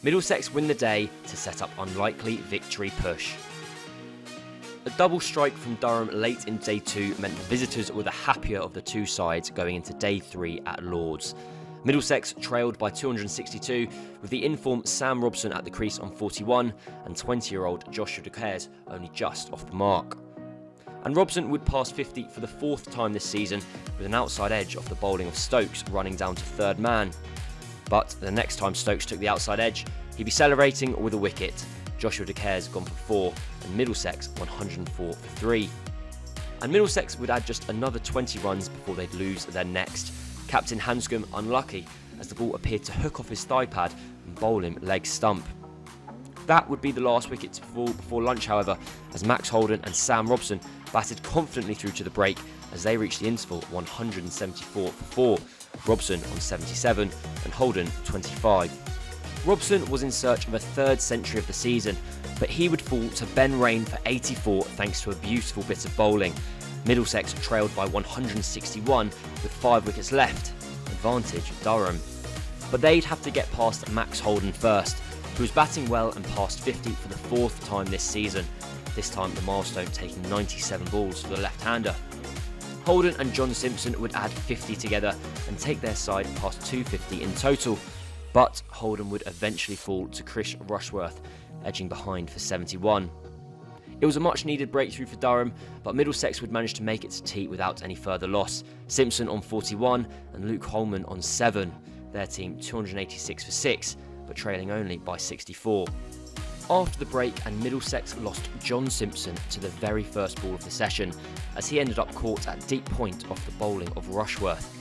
Middlesex win the day to set up unlikely victory push. A double strike from Durham late in day 2 meant the visitors were the happier of the two sides going into day 3 at Lords. Middlesex trailed by 262 with the in-form Sam Robson at the crease on 41 and 20-year-old Joshua De Caires only just off the mark. And Robson would pass 50 for the 4th time this season with an outside edge off the bowling of Stokes running down to third man. But the next time Stokes took the outside edge, he'd be celebrating with a wicket. Joshua De Caires gone for 4 and Middlesex 104 for 3. And Middlesex would add just another 20 runs before they'd lose their next. Captain Hanscom unlucky as the ball appeared to hook off his thigh pad and bowl him leg stump. That would be the last wicket to fall before lunch, however, as Max Holden and Sam Robson batted confidently through to the break as they reached the interval 174 for 4, Robson on 77 and Holden 25. Robson was in search of a 3rd century of the season, but he would fall to Ben Raine for 84 thanks to a beautiful bit of bowling. Middlesex trailed by 161 with 5 wickets left, advantage Durham. But they'd have to get past Max Holden first, who was batting well and passed 50 for the 4th time this season, this time the milestone taking 97 balls for the left-hander. Holden and John Simpson would add 50 together and take their side past 250 in total, but Holden would eventually fall to Chris Rushworth, edging behind for 71. It was a much needed breakthrough for Durham, but Middlesex would manage to make it to tea without any further loss. Simpson on 41 and Luke Holman on 7, their team 286 for 6, but trailing only by 64. After the break, and Middlesex lost John Simpson to the very first ball of the session, as he ended up caught at deep point off the bowling of Rushworth.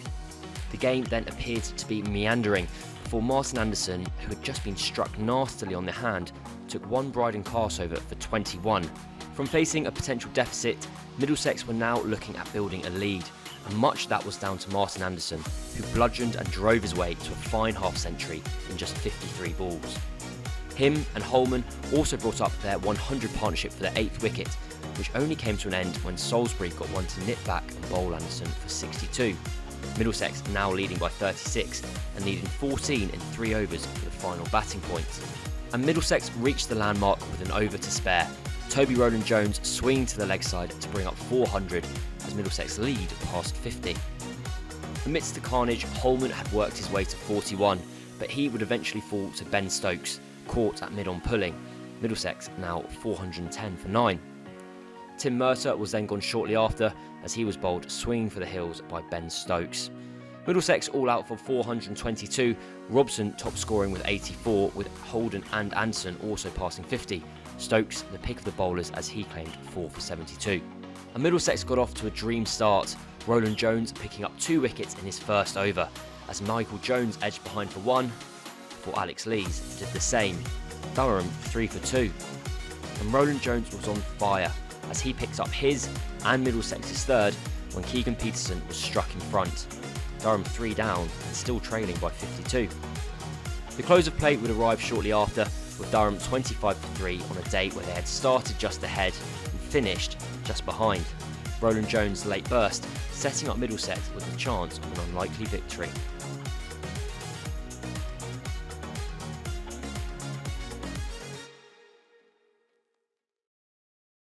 The game then appeared to be meandering before Martin Anderson, who had just been struck nastily on the hand, took one Bryden Cast over for 21. From facing a potential deficit, Middlesex were now looking at building a lead, and much of that was down to Martin Anderson, who bludgeoned and drove his way to a fine half-century in just 53 balls. Him and Holman also brought up their 100 partnership for their 8th wicket, which only came to an end when Salisbury got one to nip back and bowl Anderson for 62. Middlesex now leading by 36 and needing 14 in 3 overs for the final batting point. And Middlesex reached the landmark with an over to spare. Toby Rowland-Jones swinging to the leg side to bring up 400 as Middlesex lead past 50. Amidst the carnage, Holman had worked his way to 41, but he would eventually fall to Ben Stokes, caught at mid-on pulling. Middlesex now 410 for 9. Tim Murtagh was then gone shortly after as he was bowled swinging for the hills by Ben Stokes. Middlesex all out for 422, Robson top scoring with 84 with Holden and Anderson also passing 50. Stokes the pick of the bowlers as he claimed 4 for 72. And Middlesex got off to a dream start, Rowland-Jones picking up 2 wickets in his first over as Michael Jones edged behind for 1 before Alex Lees did the same. Durham 3 for 2. And Rowland-Jones was on fire as he picked up his and Middlesex's 3rd when Keegan Peterson was struck in front. Durham 3 down and still trailing by 52. The close of play would arrive shortly after, with Durham 25 for 3 on a day where they had started just ahead and finished just behind. Rowland-Jones' late burst setting up Middlesex with a chance of an unlikely victory.